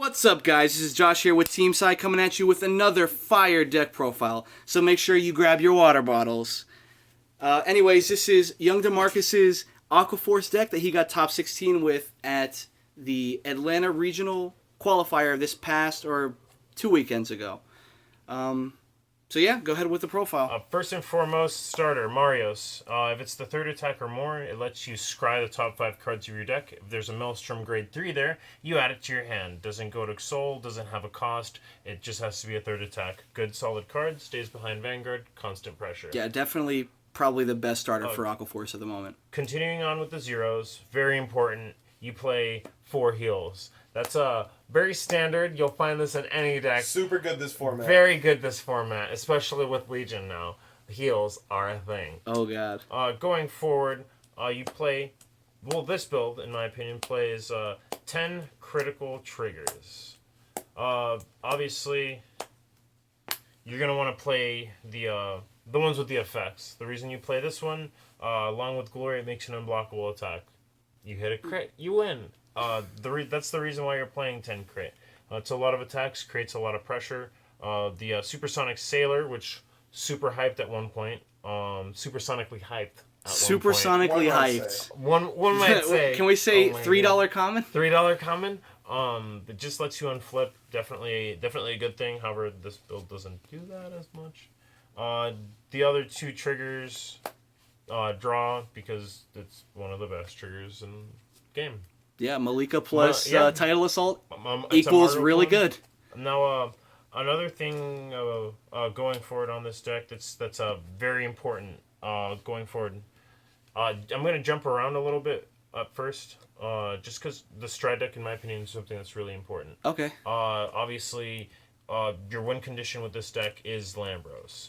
What's up, guys? This is Josh here with Team Side coming at you with another fire deck profile. So make sure you grab your water bottles. Anyways, this is Young DeMarcus's Aqua Force deck that he got top 16 with at the Atlanta Regional Qualifier this past or 2 weekends ago. So yeah, go ahead with the profile. First and foremost, starter, Marios. If it's the third attack or more, it lets you scry the top 5 cards of your deck. If there's a Maelstrom grade 3 there, you add it to your hand. Doesn't go to Soul, doesn't have a cost, it just has to be a third attack. Good solid card, stays behind Vanguard, constant pressure. Yeah, definitely probably the best starter for Aqua Force at the moment. Continuing on with the zeros, very important, you play 4 heals. That's very standard. You'll find this in any deck. Super good this format. Very good this format, especially with Legion now. Heals are a thing. Oh, God. Going forward, you play... Well, this build, in my opinion, plays 10 critical triggers. Obviously, you're going to want to play the ones with the effects. The reason you play this one, along with Glory, it makes an unblockable attack. You hit a crit, you win. That's the reason why you're playing 10 crit. It's a lot of attacks, creates a lot of pressure. The Supersonic Sailor, which super hyped at one point. Supersonically hyped at Supersonically hyped. One might say. Can we say $3 common? $3 common. It just lets you unflip. Definitely a good thing. However, this build doesn't do that as much. The other 2 triggers, draw, because it's one of the best triggers in the game. Yeah, Malika plus Tidal Assault equals really good. Now, another thing going forward on this deck that's very important going forward. I'm going to jump around a little bit at first, just because the Stride deck, in my opinion, is something that's really important. Okay. Obviously, your win condition with this deck is Lambros.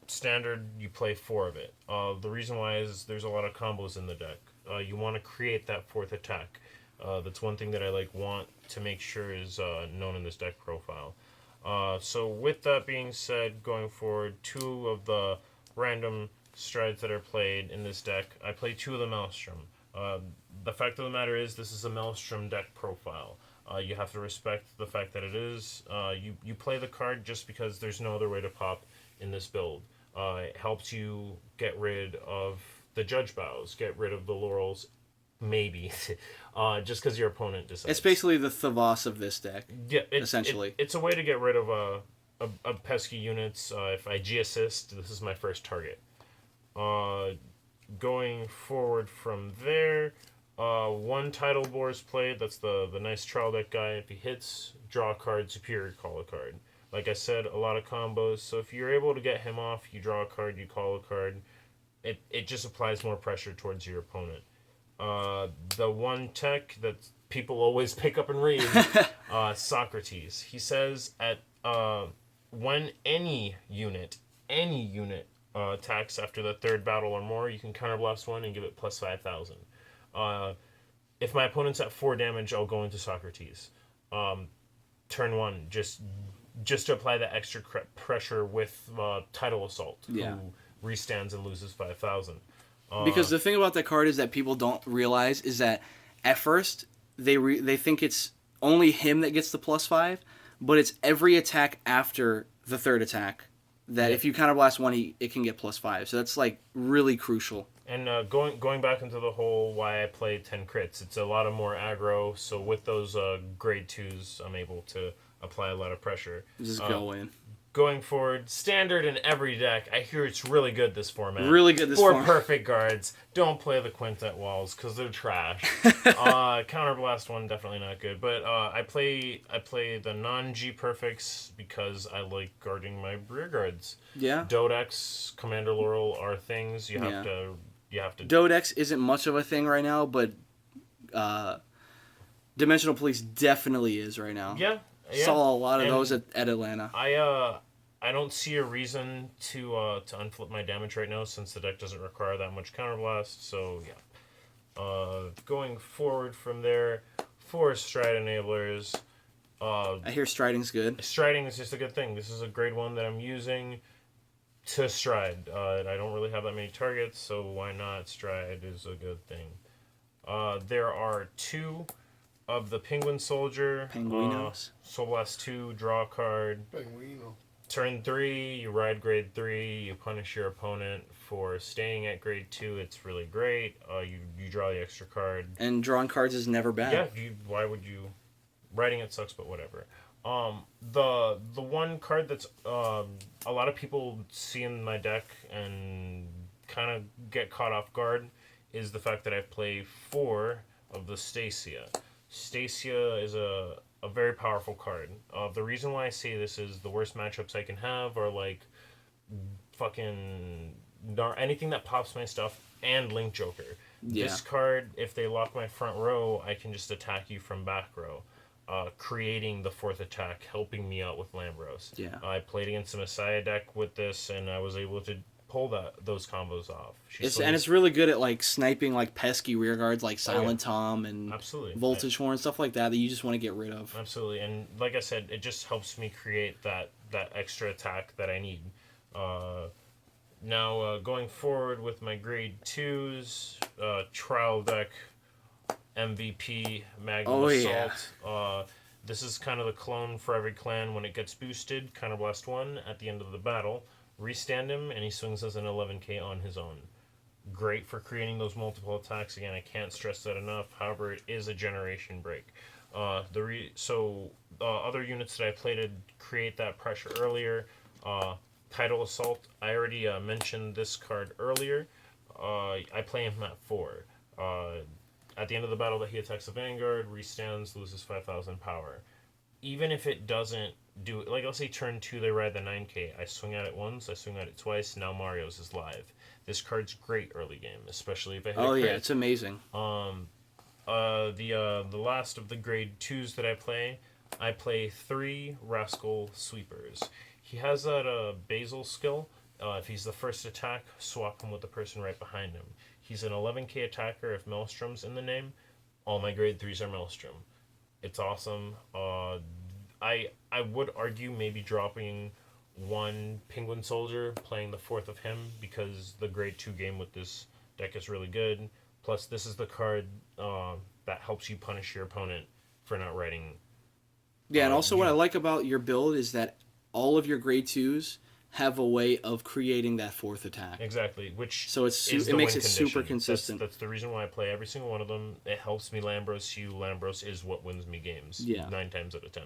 Standard, you play 4 of it. The reason why is there's a lot of combos in the deck. You want to create that 4th attack. That's one thing that I want to make sure is known in this deck profile. So with that being said, going forward, 2 of the random strides that are played in this deck, I play 2 of the Maelstrom. The fact of the matter is this is a Maelstrom deck profile. You have to respect the fact that it is. You play the card just because there's no other way to pop in this build. It helps you get rid of the Judge Bows, get rid of the Laurels, maybe, just because your opponent decides. It's basically the Thavas of this deck, essentially. It's a way to get rid of a pesky units. If I G-assist, this is my first target. Going forward from there, 1 Tidal Boar is played. That's the nice trial deck guy. If he hits, draw a card, superior, call a card. Like I said, a lot of combos. So if you're able to get him off, you draw a card, you call a card. It just applies more pressure towards your opponent. The one tech that people always pick up and read, Socrates. He says when any unit attacks after the 3rd battle or more, you can counterblast 1 and give it plus 5,000. If my opponent's at 4 damage, I'll go into Socrates. Turn 1, just to apply that extra pressure with Tidal Assault, who restands and loses 5,000. Because the thing about that card is that people don't realize is that at first they think it's only him that gets the plus 5, but it's every attack after the 3rd attack that if you counterblast 1, it can get plus 5. So that's really crucial. And going back into the whole why I play 10 crits, it's a lot of more aggro. So with those grade 2s, I'm able to apply a lot of pressure. Just go in. Going forward, standard in every deck. I hear it's really good this format. Really good this 4 format. perfect guards. Don't play the Quintet Walls because they're trash. Counterblast 1 definitely not good. But I play the non-G perfects because I like guarding my rear guards. Yeah. Dodex, Commander Laurel are things you have to. Dodex isn't much of a thing right now, but Dimensional Police definitely is right now. Yeah. Saw a lot of those at Atlanta. I don't see a reason to unflip my damage right now since the deck doesn't require that much counterblast. So yeah. Going forward from there, 4 stride enablers. I hear striding's good. Striding is just a good thing. This is a grade 1 that I'm using to stride. I don't really have that many targets, so why not? Stride is a good thing. There are 2 of the Penguin Soldier. Penguinos. Soul Blast 2, draw a card. Penguino. Turn 3, you ride grade 3, you punish your opponent for staying at grade 2. It's really great. You draw the extra card. And drawing cards is never bad. Yeah, why would you... Writing it sucks, but whatever. The one card that's a lot of people see in my deck and kind of get caught off guard is the fact that I play 4 of the Stasia. Stasia is a very powerful card. The reason why I say this is the worst matchups I can have are like fucking anything that pops my stuff and Link Joker. Yeah. This card, if they lock my front row, I can just attack you from back row, creating the 4th attack, helping me out with Lambros. Yeah. I played against a Messiah deck with this, and I was able to pull those combos off. It's really good at like sniping like pesky rear guards like Silent Tom and Absolutely. Voltage Horn, stuff like that you just want to get rid of. Absolutely, and like I said, it just helps me create that extra attack that I need. Now, going forward with my grade 2s, trial deck, MVP, Magnum Assault. This is kind of the clone for every clan. When it gets boosted, Counterblast 1 at the end of the battle. Restand him, and he swings as an 11k on his own. Great for creating those multiple attacks. Again, I can't stress that enough. However, it is a generation break. Other units that I played to create that pressure earlier. Tidal Assault. I already mentioned this card earlier. I play him at 4. At the end of the battle that he attacks the Vanguard, restands, loses 5,000 power. Even if it doesn't do it, like let's say turn 2 they ride the 9k, I swing at it once, I swing at it twice, now Mario's is live. This card's great early game, especially if I hit a crit. Yeah, it's amazing. The last of the grade 2s that I play 3 Rascal Sweepers. He has that Basil skill. If he's the first attack, swap him with the person right behind him. He's an 11k attacker if Maelstrom's in the name. All my grade 3s are Maelstrom. It's awesome. I would argue maybe dropping 1 Penguin Soldier, playing the 4th of him, because the grade 2 game with this deck is really good. Plus, this is the card that helps you punish your opponent for not writing. Yeah, and also what I like about your build is that all of your grade 2s have a way of creating that 4th attack. Exactly, it makes it super consistent. That's the reason why I play every single one of them. It helps me Lambros you. Lambros is what wins me games. 9 times out of 10.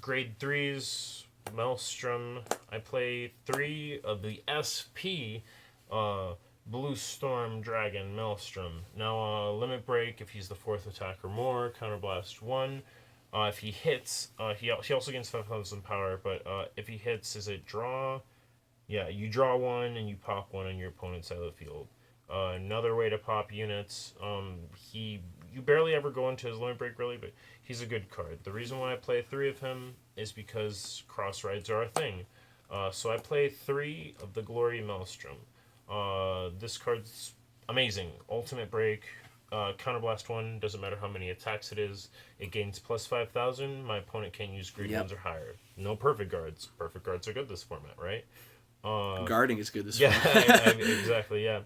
Grade 3s, Maelstrom. I play 3 of the SP Blue Storm Dragon Maelstrom. Now, Limit Break, if he's the 4th attack or more, Counterblast 1. If he hits, he also gains 5,000 power, but if he hits, is it draw? Yeah, you draw 1 and you pop 1 on your opponent's side of the field. Another way to pop units, you barely ever go into his limit break really, but he's a good card. The reason why I play 3 of him is because cross rides are a thing. So I play 3 of the Glory Maelstrom. This card's amazing. Ultimate break. Counterblast 1, doesn't matter how many attacks it is. It gains plus 5,000. My opponent can't use grade 1s or higher. No perfect guards. Perfect guards are good this format, right? Guarding is good this format. Exactly, yeah.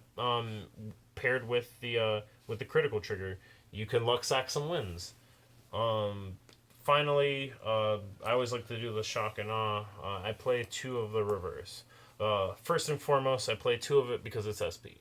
Paired with the critical trigger, you can luck sack some wins. Finally, I always like to do the shock and awe. I play 2 of the reverse. First and foremost, I play 2 of it because it's SP.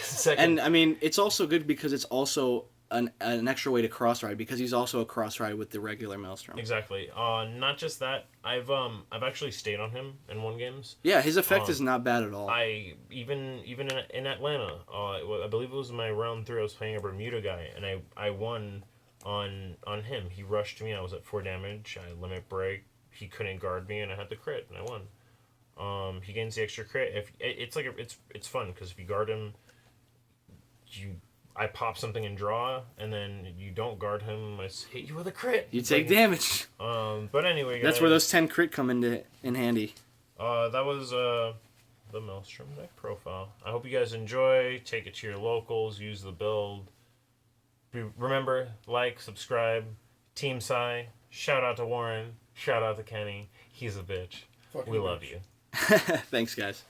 Second, and I mean, it's also good because it's also an extra way to cross ride, because he's also a cross ride with the regular Maelstrom. Exactly. Not just that, I've actually stayed on him and won games. Yeah, his effect is not bad at all. I even in Atlanta, I believe it was my round 3. I was playing a Bermuda guy, and I won on him. He rushed me. I was at 4 damage. I limit break. He couldn't guard me, and I had the crit, and I won. He gains the extra crit. If it's fun because if you guard him, I pop something and draw, and then you don't guard him, I hit you with a crit. You take damage. But anyway, guys, that's where those 10 crit come in handy. That was the Maelstrom deck profile. I hope you guys enjoy. Take it to your locals. Use the build. Remember, like, subscribe. Team Psy. Shout out to Warren. Shout out to Kenny. He's a bitch. We love you. Thanks, guys.